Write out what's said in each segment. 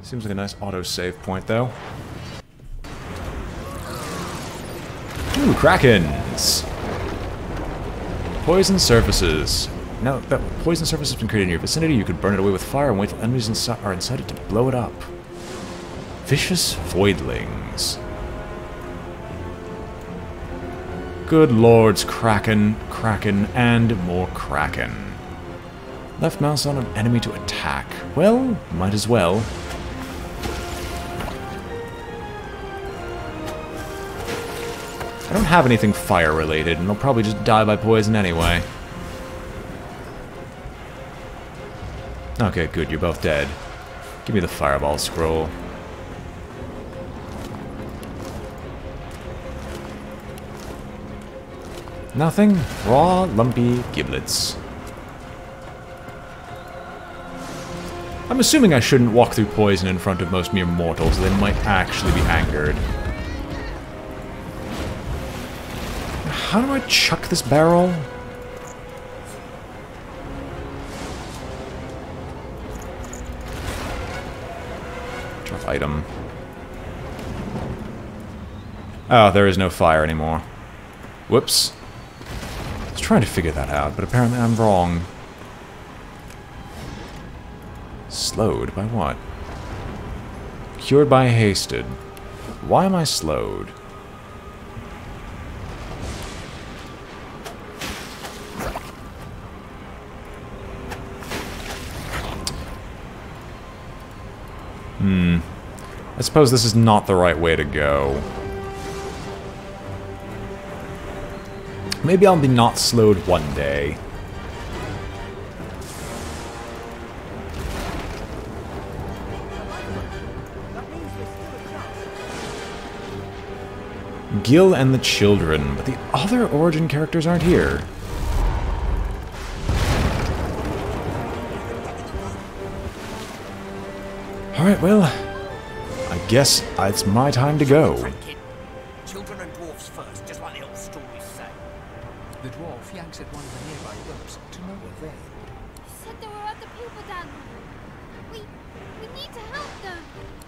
Seems like a nice auto-save point, though. Ooh, Krakens! Poison surfaces. Now that poison surface has been created in your vicinity, you could burn it away with fire and wait till enemies are inside it to blow it up. Vicious voidlings. Good lords, Kraken, Kraken, and more Kraken. Left mouse on an enemy to attack. Well, might as well. I don't have anything fire-related, and I'll probably just die by poison anyway. Okay, good, you're both dead. Give me the fireball scroll. Nothing. Raw, lumpy giblets. I'm assuming I shouldn't walk through poison in front of most mere mortals. They might actually be angered. How do I chuck this barrel? Drop item. Oh, there is no fire anymore. Whoops. I was trying to figure that out, but apparently I'm wrong. Slowed by what? Cured by hasted. Why am I slowed? I suppose this is not the right way to go. Maybe I'll be not slowed one day. Gil and the children, but the other origin characters aren't here. Alright, well, I guess it's my time to go. Children and dwarfs first, just like the old stories say. The dwarf yanks at one of the nearby ropes to no avail. You said there were other people down there. We need to help them.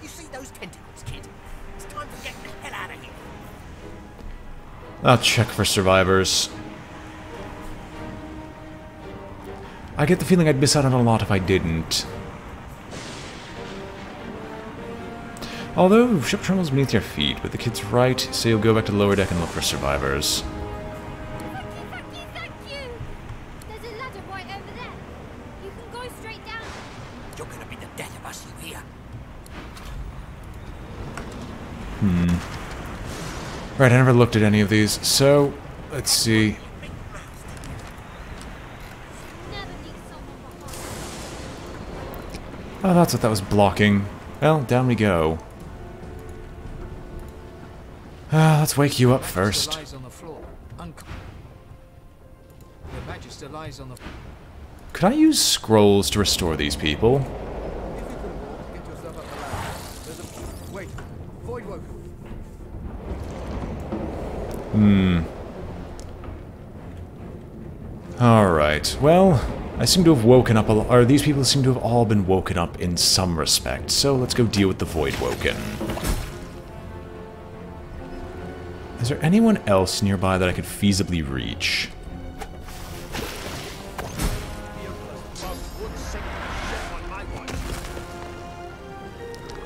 You see those tentacles, kid? It's time for getting the hell out of here. I'll check for survivors. I get the feeling I'd miss out on a lot if I didn't. Although, ship terminal's beneath your feet, but the kid's right, so you'll go back to the lower deck and look for survivors. Thank you! There's a ladder right over there. You can go straight down. You're gonna be the death of us, you hear? Right, I never looked at any of these, so let's see. Never leave someone behind. Oh, that's what that was blocking. Well, down we go. Let's wake you up first. Lies on the floor. The Magister lies on the. Could I use scrolls to restore these people? Get yourself up the ladder. There's a. Wait. Void woken. Alright, well, I seem to have woken up or these people seem to have all been woken up in some respect, so let's go deal with the Void Woken. Is there anyone else nearby that I could feasibly reach?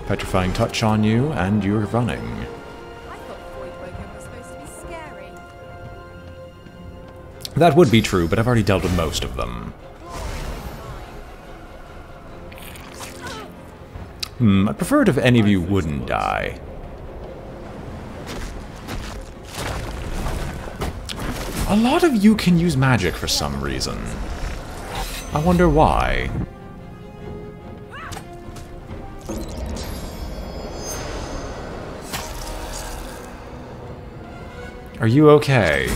Petrifying touch on you, and you're running. I thought Void Woken was supposed to be scary. That would be true, but I've already dealt with most of them. I'd prefer it if any of you wouldn't die. A lot of you can use magic for some reason. I wonder why. Are you okay?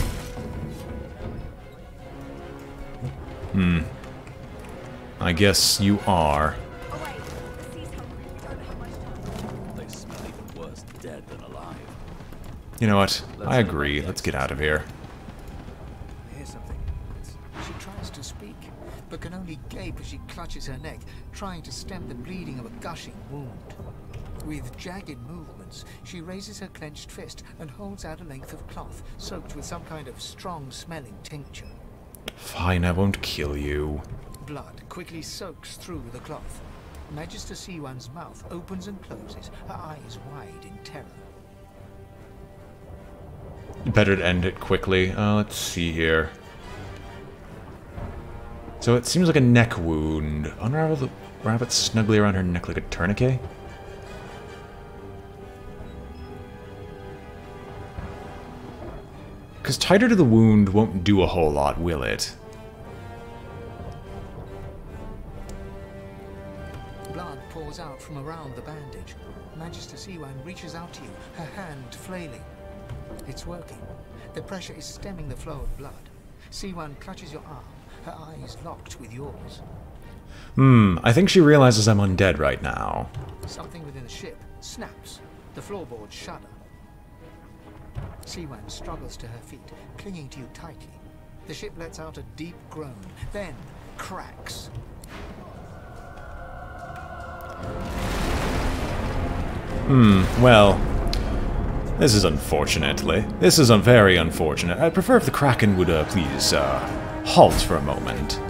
I guess you are. Oh wait, the sea's hungry. We don't have much time. They smell even worse dead than alive. You know what? I agree. Let's get out of here. Here's something. She tries to speak, but can only gape as she clutches her neck, trying to stem the bleeding of a gushing wound. With jagged movements, she raises her clenched fist and holds out a length of cloth soaked with some kind of strong-smelling tincture. Fine, I won't kill you. Blood quickly soaks through the cloth. Magister Siwan's mouth opens and closes, her eyes wide in terror. Better to end it quickly. Let's see here. So it seems like a neck wound. Unravel the rabbit snugly around her neck like a tourniquet. Because tighter to the wound won't do a whole lot, will it? Blood pours out from around the bandage. Magister Siwan reaches out to you, her hand flailing. It's working. The pressure is stemming the flow of blood. Siwan clutches your arm, her eyes locked with yours. I think she realizes I'm undead right now. Something within the ship snaps. The floorboards shudder. Siwan struggles to her feet, clinging to you tightly. The ship lets out a deep groan, then cracks. Well, this is unfortunately. This is very unfortunate. I'd prefer if the Kraken would please halt for a moment.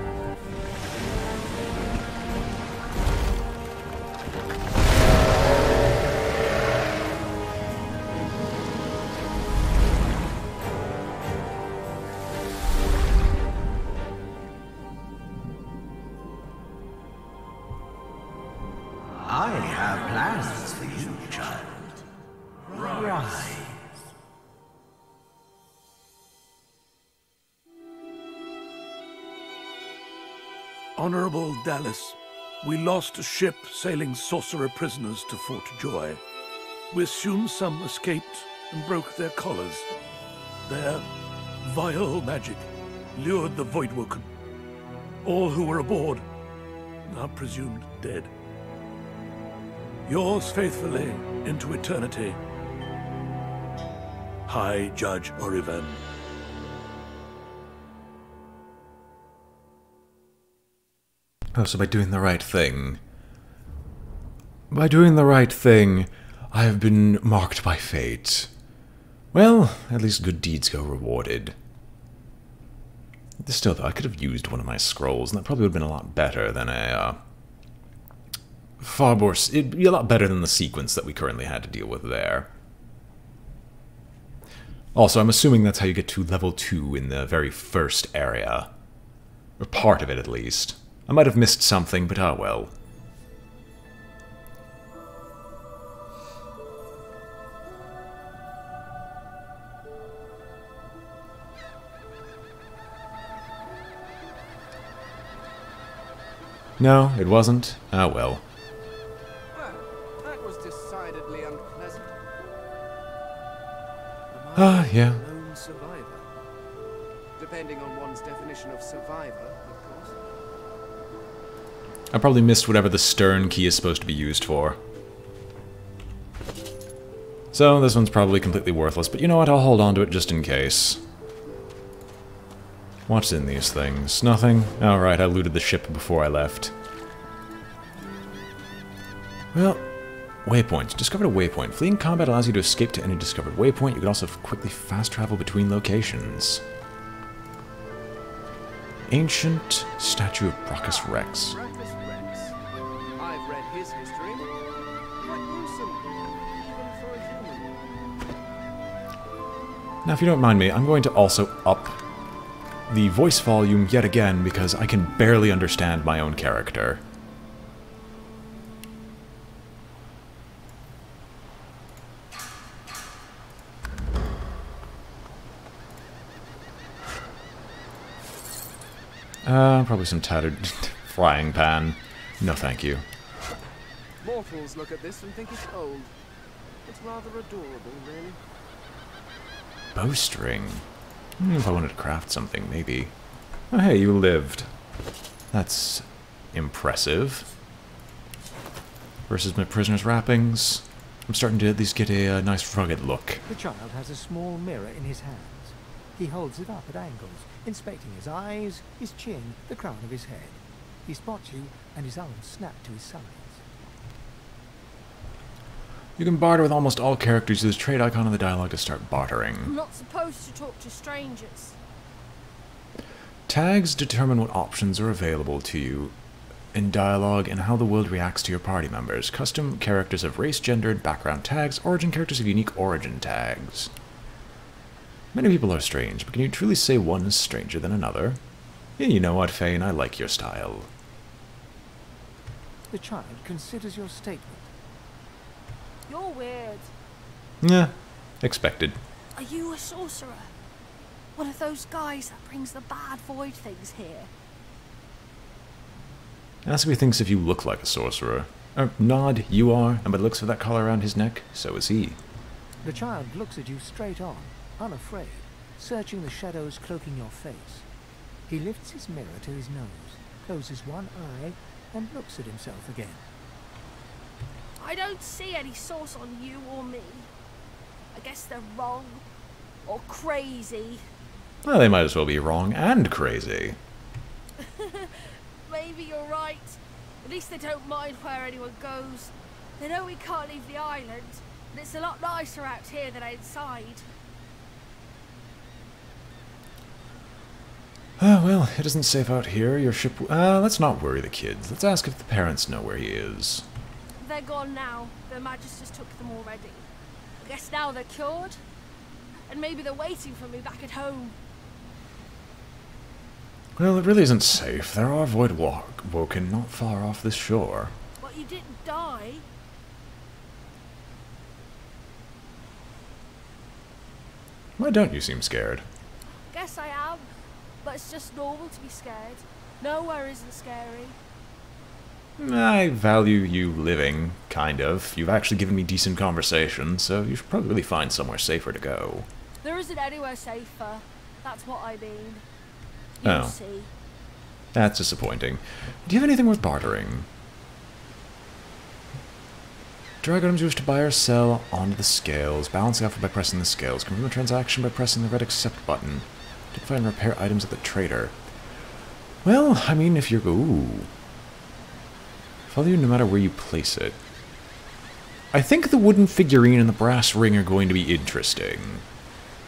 I have plans for you, child. Rise. Honorable Dallas, we lost a ship sailing sorcerer prisoners to Fort Joy. We assume some escaped and broke their collars. Their vile magic lured the Voidwoken. All who were aboard are presumed dead. Yours faithfully into eternity, High Judge Oriven. Oh, so by doing the right thing... By doing the right thing, I have been marked by fate. Well, at least good deeds go rewarded. Still, though, I could have used one of my scrolls, and that probably would have been a lot better than a, far more... It'd be a lot better than the sequence that we currently had to deal with there. Also, I'm assuming that's how you get to level 2 in the very first area. Or part of it, at least. I might have missed something, but ah well. No, it wasn't. Ah well. Well, that was decidedly unpleasant. Ah, yeah. Lone survivor. Depending on one's definition of survivor, of course. I probably missed whatever the stern key is supposed to be used for. So, this one's probably completely worthless, but you know what, I'll hold on to it just in case. What's in these things? Nothing? Oh, right, I looted the ship before I left. Well, waypoint. Discovered a waypoint. Fleeing combat allows you to escape to any discovered waypoint. You can also quickly fast travel between locations. Ancient statue of Brachus Rex. Brachus Rex. I've read his history. Quite gruesome, even for a human. Now, if you don't mind me, I'm going to also up the voice volume yet again because I can barely understand my own character. Probably some tattered frying pan. No, thank you. Mortals look at this and think it's old. It's rather adorable, really. Bowstring. If I wanted to craft something, maybe. Oh, hey, you lived. That's impressive. Versus my prisoner's wrappings. I'm starting to at least get a nice rugged look. The child has a small mirror in his hands. He holds it up at angles, inspecting his eyes, his chin, the crown of his head. He spots you, and his arms snap to his sides. You can barter with almost all characters. Use the trade icon in the dialogue to start bartering. I'm not supposed to talk to strangers. Tags determine what options are available to you in dialogue and how the world reacts to your party members. Custom characters have race, gender, and background tags. Origin characters have unique origin tags. Many people are strange, but can you truly say one is stranger than another? Yeah, you know what, Fane? I like your style. The child considers your statement. You're weird. Yeah, expected. Are you a sorcerer? One of those guys that brings the bad void things here? Asabi thinks if you look like a sorcerer. Nod, you are, and by the looks of that collar around his neck, so is he. The child looks at you straight on, unafraid, searching the shadows cloaking your face. He lifts his mirror to his nose, closes one eye, and looks at himself again. I don't see any source on you or me. I guess they're wrong. Or crazy. Well, they might as well be wrong and crazy. Maybe you're right. At least they don't mind where anyone goes. They know we can't leave the island, and it's a lot nicer out here than outside. Well, it isn't safe out here. Your ship... let's not worry the kids. Let's ask if the parents know where he is. They're gone now. Their Magisters took them already. I guess now they're cured. And maybe they're waiting for me back at home. Well, it really isn't safe. There are void woken not far off this shore. But you didn't die. Why don't you seem scared? Guess I am. But it's just normal to be scared. Nowhere isn't scary. I value you living, kind of. You've actually given me decent conversation, so you should probably really find somewhere safer to go. There isn't anywhere safer. That's what I mean. Oh. You'll see. That's disappointing. Do you have anything worth bartering? Drag items you wish to buy or sell onto the scales. Balance the offer by pressing the scales. Confirm the transaction by pressing the red accept button. Identify and repair items at the trader. Well, I mean, if you're... Ooh. Follow you no matter where you place it. I think the wooden figurine and the brass ring are going to be interesting.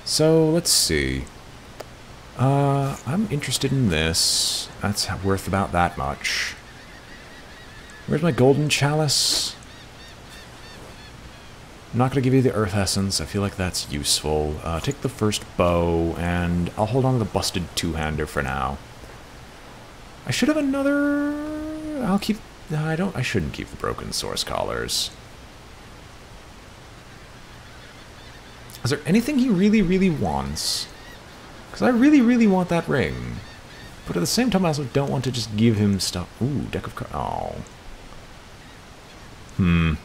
So, let's see. I'm interested in this. That's worth about that much. Where's my golden chalice? I'm not going to give you the earth essence. I feel like that's useful. Take the first bow, and I'll hold on to the busted two-hander for now. I should have another... I'll keep... I shouldn't keep the broken source collars. Is there anything he really, really wants? Because I really, really want that ring. But at the same time, I also don't want to just give him stuff. Ooh, deck of cards. Oh. No,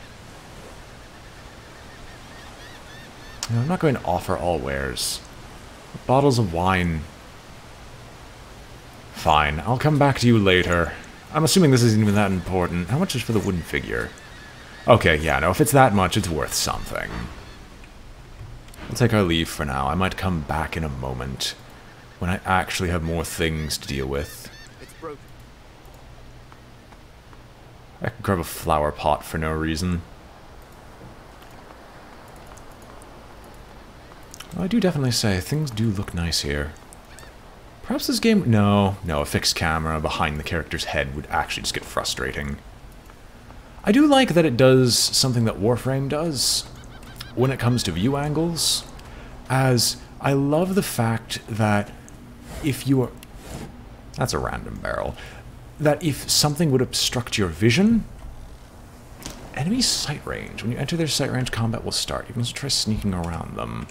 I'm not going to offer all wares. Bottles of wine. Fine, I'll come back to you later. I'm assuming this isn't even that important. How much is for the wooden figure? Okay, yeah, no, if it's that much, it's worth something. We'll take our leave for now. I might come back in a moment when I actually have more things to deal with. It's broken. I can grab a flower pot for no reason. Well, I do definitely say, things do look nice here. Perhaps this game... No, a fixed camera behind the character's head would actually just get frustrating. I do like that it does something that Warframe does when it comes to view angles, as I love the fact that if you are... That's a random barrel. That if something would obstruct your vision... Enemy sight range. When you enter their sight range, combat will start. You can also try sneaking around them.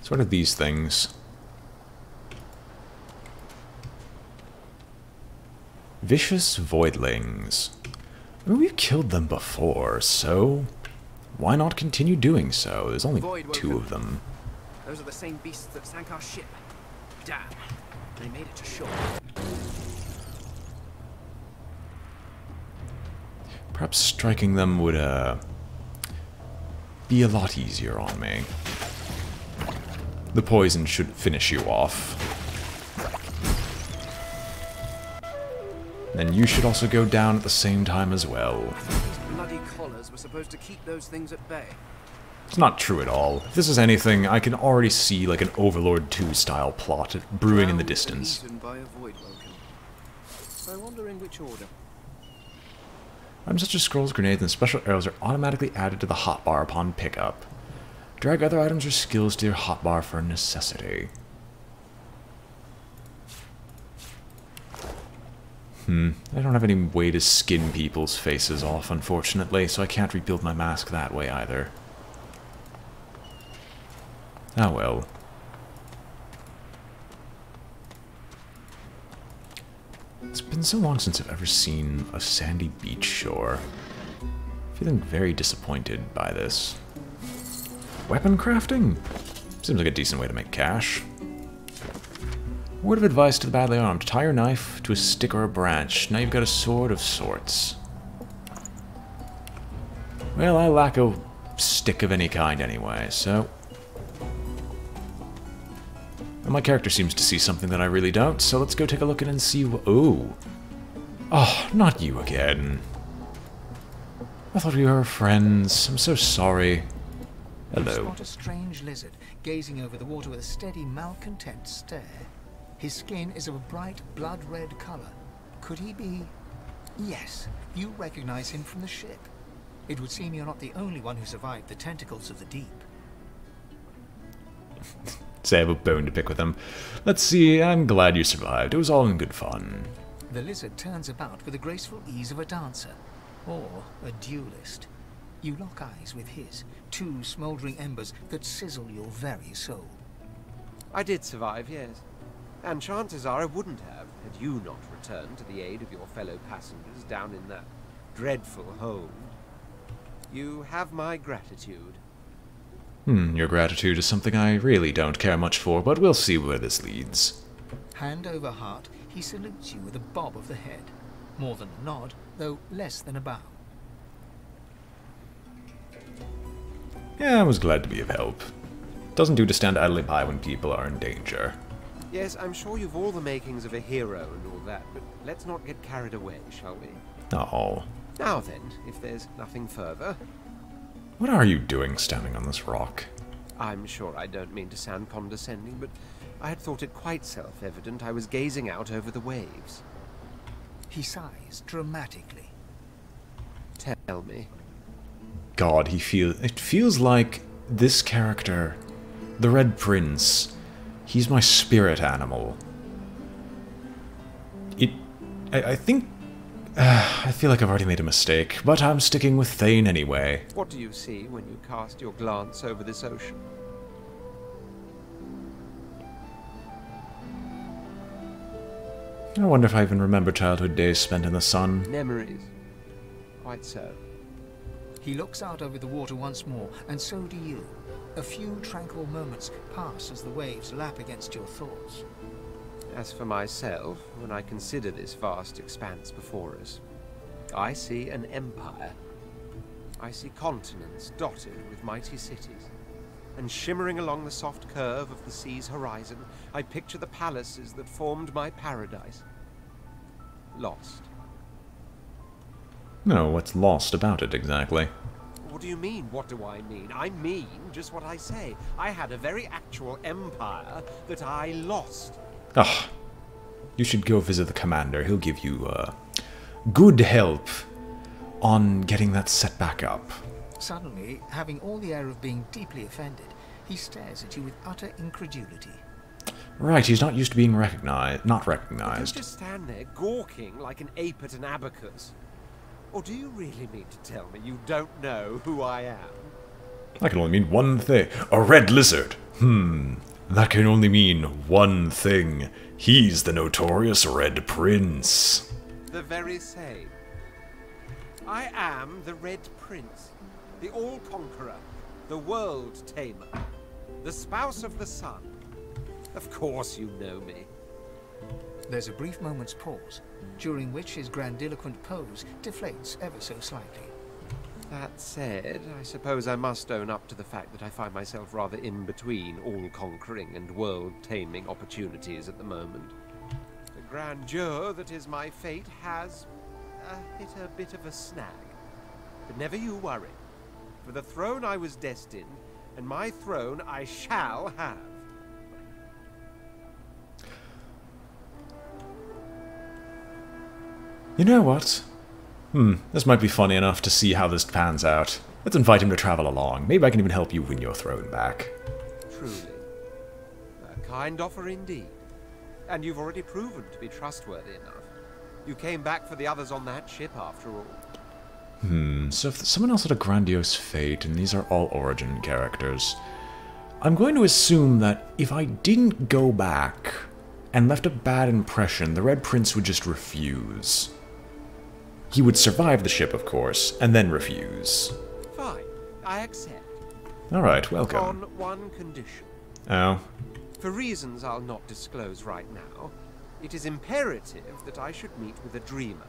So what are these things? Vicious voidlings. I mean, we've killed them before, so why not continue doing so? There's only two of them. Those are the same beasts that sank our ship. Damn, they made it to shore. Perhaps striking them would, be a lot easier on me. The poison should finish you off. And you should also go down at the same time as well. These bloody collars were supposed to keep those things at bay. It's not true at all. If this is anything, I can already see like an Overlord 2 style plot brewing in the distance. By a void welcome. I wonder in which order. Items such as scrolls, grenades, and special arrows are automatically added to the hotbar upon pickup. Drag other items or skills to your hotbar for a necessity. I don't have any way to skin people's faces off, unfortunately, so I can't rebuild my mask that way either. Ah well. It's been so long since I've ever seen a sandy beach shore. Feeling very disappointed by this. Weapon crafting? Seems like a decent way to make cash. Word of advice to the badly armed. Tie your knife to a stick or a branch. Now you've got a sword of sorts. Well, I lack a stick of any kind anyway, so... And my character seems to see something that I really don't, so let's go take a look at it and see what... Ooh. Oh, not you again. I thought we were friends. I'm so sorry. Hello. You spot a strange lizard gazing over the water with a steady, malcontent stare. His skin is of a bright, blood-red color. Could he be... Yes, you recognize him from the ship. It would seem you're not the only one who survived the tentacles of the deep. Say I have a bone to pick with him. Let's see, I'm glad you survived. It was all in good fun. The lizard turns about with the graceful ease of a dancer, or a duelist. You lock eyes with his, two smoldering embers that sizzle your very soul. I did survive, yes. And chances are I wouldn't have, had you not returned to the aid of your fellow passengers down in that dreadful hold. You have my gratitude. Your gratitude is something I really don't care much for, but we'll see where this leads. Hand over heart, he salutes you with a bob of the head. More than a nod, though less than a bow. Yeah, I was glad to be of help. Doesn't do to stand idly by when people are in danger. Yes, I'm sure you've all the makings of a hero and all that, but let's not get carried away, shall we? Oh. Now then, if there's nothing further... What are you doing standing on this rock? I'm sure I don't mean to sound condescending, but I had thought it quite self-evident I was gazing out over the waves. He sighs dramatically. Tell me. God, it feels like this character, the Red Prince, he's my spirit animal. I think... I feel like I've already made a mistake, but I'm sticking with Thane anyway. What do you see when you cast your glance over this ocean? I wonder if I even remember childhood days spent in the sun. Memories. Quite so. He looks out over the water once more, and so do you. A few tranquil moments pass as the waves lap against your thoughts. As for myself, when I consider this vast expanse before us, I see an empire. I see continents dotted with mighty cities, and shimmering along the soft curve of the sea's horizon, I picture the palaces that formed my paradise. Lost. No, what's lost about it exactly? What do you mean, what do I mean? I mean just what I say. I had a very actual empire that I lost. Ah, you should go visit the commander. He'll give you, good help on getting that set back up. Suddenly, having all the air of being deeply offended, he stares at you with utter incredulity. Right, he's not used to being not Don't recognized. just stand there gawking like an ape at an abacus. Or do you really mean to tell me you don't know who I am? That can only mean one thing. A red lizard. That can only mean one thing. He's the notorious Red Prince. The very same. I am the Red Prince, the All-Conqueror, the World-Tamer, the Spouse of the Sun. Of course you know me. There's a brief moment's pause, during which his grandiloquent pose deflates ever so slightly. That said, I suppose I must own up to the fact that I find myself rather in between all-conquering and world-taming opportunities at the moment. The grandeur that is my fate has hit a bit of a snag. But never you worry. For the throne I was destined, and my throne I shall have. You know what? This might be funny enough to see how this pans out. Let's invite him to travel along. Maybe I can even help you win your throne back. Truly. A kind offer indeed. And you've already proven to be trustworthy enough. You came back for the others on that ship, after all. So if someone else had a grandiose fate, and these are all origin characters, I'm going to assume that if I didn't go back and left a bad impression, the Red Prince would just refuse. He would survive the ship, of course, and then refuse. Fine, I accept. Alright, welcome. On one condition. Oh? For reasons I'll not disclose right now, it is imperative that I should meet with a dreamer,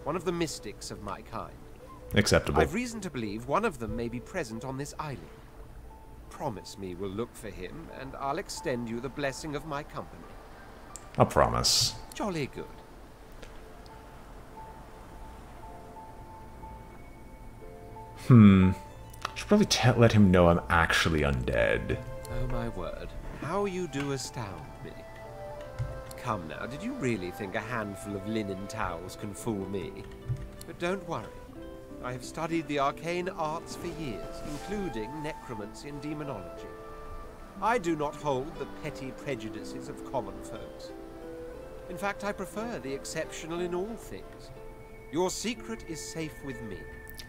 one of the mystics of my kind. Acceptable. I've reason to believe one of them may be present on this island. Promise me we'll look for him, and I'll extend you the blessing of my company. I'll promise. Jolly good. Should probably let him know I'm actually undead. Oh my word, how you do astound me. Come now, did you really think a handful of linen towels can fool me? But don't worry. I have studied the arcane arts for years, including necromancy and demonology. I do not hold the petty prejudices of common folks. In fact, I prefer the exceptional in all things. Your secret is safe with me.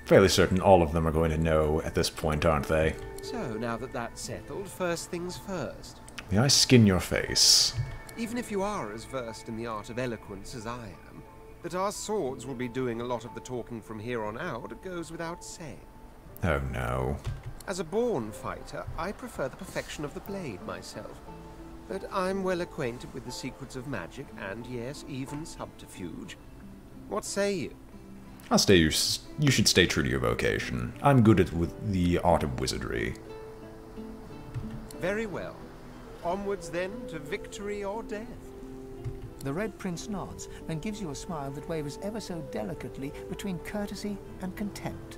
Fairly certain all of them are going to know at this point, aren't they? So, now that that's settled, first things first. May I skin your face? Even if you are as versed in the art of eloquence as I am, that our swords will be doing a lot of the talking from here on out goes without saying. Oh no. As a born fighter, I prefer the perfection of the blade myself. But I'm well acquainted with the secrets of magic and, yes, even subterfuge. What say you? I'll stay. You should stay true to your vocation. I'm good at the art of wizardry. Very well. Onwards then to victory or death. The Red Prince nods and gives you a smile that wavers ever so delicately between courtesy and contempt.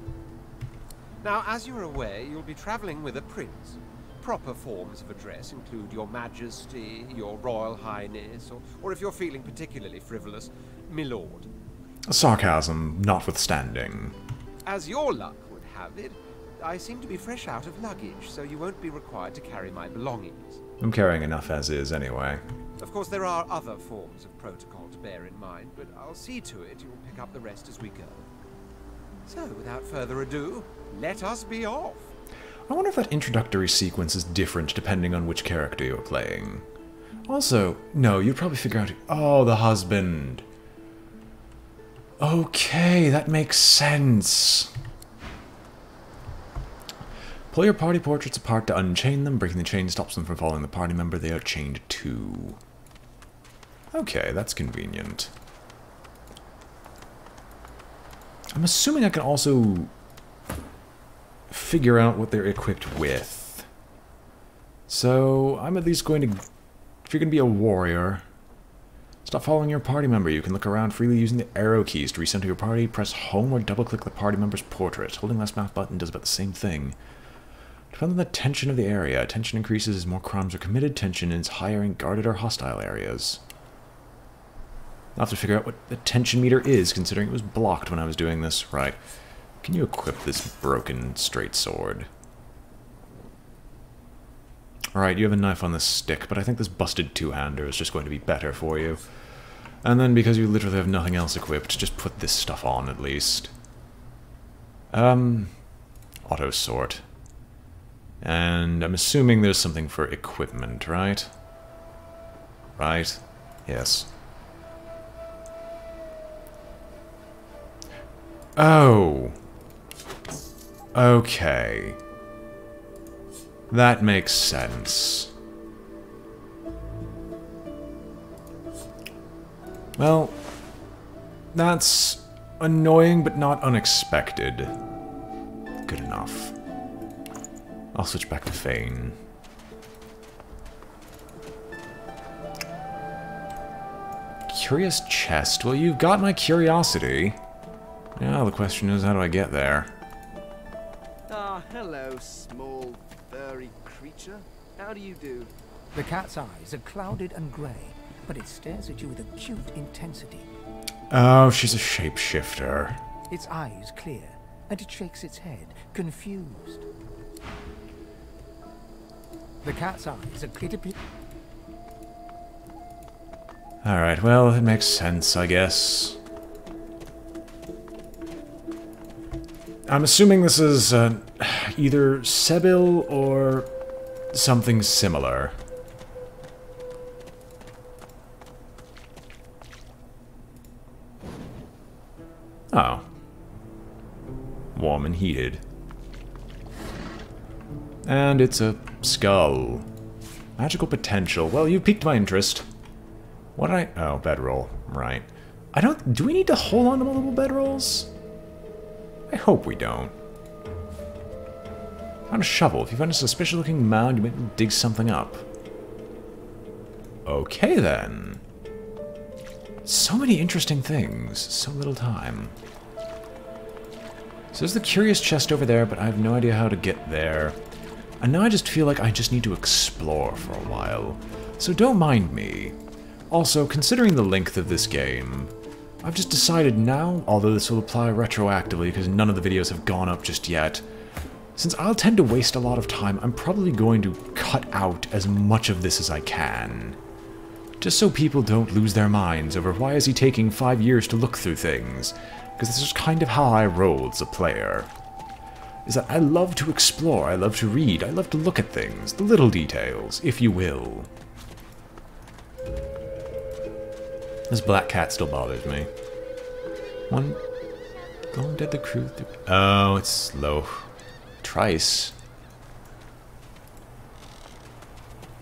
Now, as you're aware, you'll be traveling with a prince. Proper forms of address include Your Majesty, Your Royal Highness, or if you're feeling particularly frivolous, Milord. Sarcasm notwithstanding. As your luck would have it, I seem to be fresh out of luggage, so you won't be required to carry my belongings. I'm carrying enough as is, anyway. Of course, there are other forms of protocol to bear in mind, but I'll see to it you'll pick up the rest as we go. So, without further ado, let us be off. I wonder if that introductory sequence is different depending on which character you're playing. Also, no, you'd probably figure out... Oh, the husband. Okay, that makes sense. Pull your party portraits apart to unchain them. Breaking the chain stops them from following the party member they are chained to. Okay, that's convenient. I'm assuming I can also figure out what they're equipped with. So, I'm at least going to... If you're going to be a warrior, stop following your party member. You can look around freely using the arrow keys. To recenter your party, press home or double-click the party member's portrait. Holding left mouse button does about the same thing. Depends on the tension of the area. Tension increases as more crimes are committed. Tension is higher in guarded or hostile areas. I'll have to figure out what the tension meter is, considering it was blocked when I was doing this. Right. Can you equip this broken straight sword? Alright, you have a knife on this stick, but I think this busted two-hander is just going to be better for you. And then, because you literally have nothing else equipped, just put this stuff on, at least. Auto sort. And I'm assuming there's something for equipment, right? Right? Yes. Oh. Okay. That makes sense. Well, that's annoying but not unexpected. Good enough. I'll switch back to Fane. Curious chest. Well, you've got my curiosity. Now the question is, how do I get there? Ah, hello, small, furry creature. How do you do? The cat's eyes are clouded and grey, but it stares at you with acute intensity. Oh, she's a shapeshifter. Its eyes clear, and it shakes its head, confused. The cat's eyes are clear. Alright, well, it makes sense, I guess. I'm assuming this is either Sebil or something similar. Oh. Warm and heated. And it's a skull. Magical potential. Well, you piqued my interest. What did I... Oh, bedroll. Right. I don't... Do we need to hold on to multiple bedrolls? I hope we don't. Found a shovel. If you find a suspicious-looking mound, you might dig something up. Okay, then. So many interesting things. So little time. So there's the curious chest over there, but I have no idea how to get there. And now I just feel like I just need to explore for a while. So don't mind me. Also, considering the length of this game, I've just decided now, although this will apply retroactively because none of the videos have gone up just yet, since I'll tend to waste a lot of time, I'm probably going to cut out as much of this as I can. Just so people don't lose their minds over why is he taking 5 years to look through things, because this is kind of how I roll as a player. Is that I love to explore, I love to read, I love to look at things, the little details, if you will. This black cat still bothers me. One... Long dead the crew... Oh, it's slow. Trice.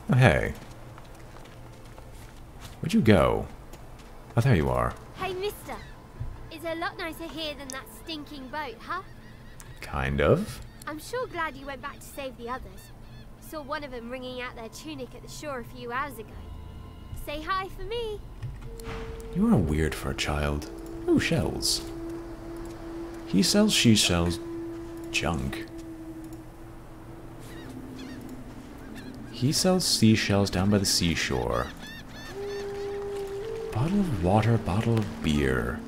Oh, hey. Where'd you go? Oh, there you are. Hey, mister. It's a lot nicer here than that stinking boat, huh? Kind of. I'm sure glad you went back to save the others. Saw one of them wringing out their tunic at the shore a few hours ago. Say hi for me. You are weird for a child. Oh, shells. He sells, she sells junk. He sells seashells down by the seashore. Bottle of water, bottle of beer.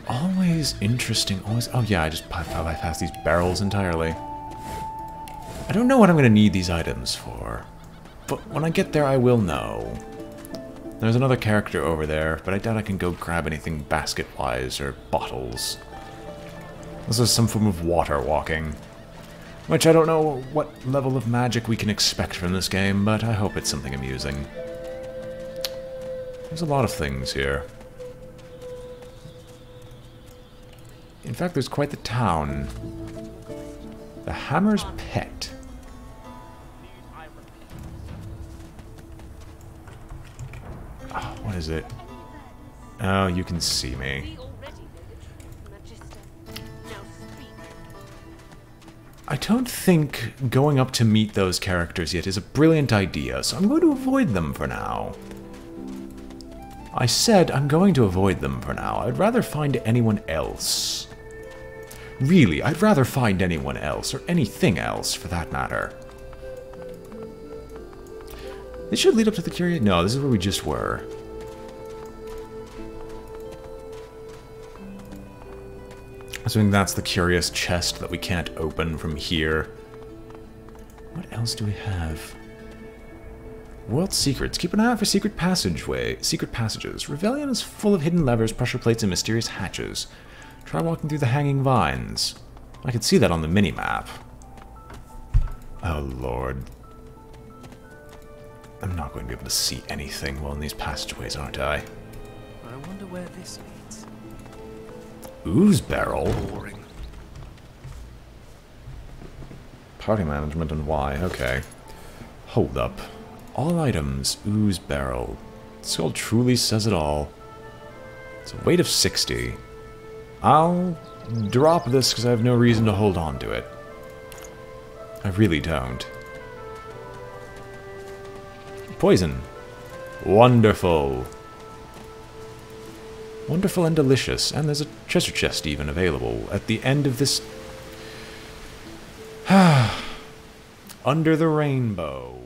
Always interesting, always... Oh yeah, I just bypassed these barrels entirely. I don't know what I'm going to need these items for, but when I get there I will know. There's another character over there, but I doubt I can go grab anything basket-wise or bottles. This is some form of water walking, which I don't know what level of magic we can expect from this game, but I hope it's something amusing. There's a lot of things here. In fact, there's quite the town. The Hammer's Pet. Oh, what is it? Oh, you can see me. I don't think going up to meet those characters yet is a brilliant idea, so I'm going to avoid them for now. I said I'm going to avoid them for now. I'd rather find anyone else. Really, I'd rather find anyone else, or anything else, for that matter. This should lead up to the curious... No, this is where we just were. Assuming that's the curious chest that we can't open from here. What else do we have? World secrets. Keep an eye out for secret passages. Revellion is full of hidden levers, pressure plates, and mysterious hatches. Try walking through the hanging vines. I could see that on the mini-map. Oh, Lord. I'm not going to be able to see anything while in these passageways, aren't I? I wonder where this leads. Ooze barrel? Boring. Party management and why, okay. Hold up. All items, ooze barrel. This skull truly says it all. It's a weight of 60. I'll drop this because I have no reason to hold on to it. I really don't. Poison. Wonderful. Wonderful and delicious. And there's a treasure chest even available at the end of this... Under the rainbow.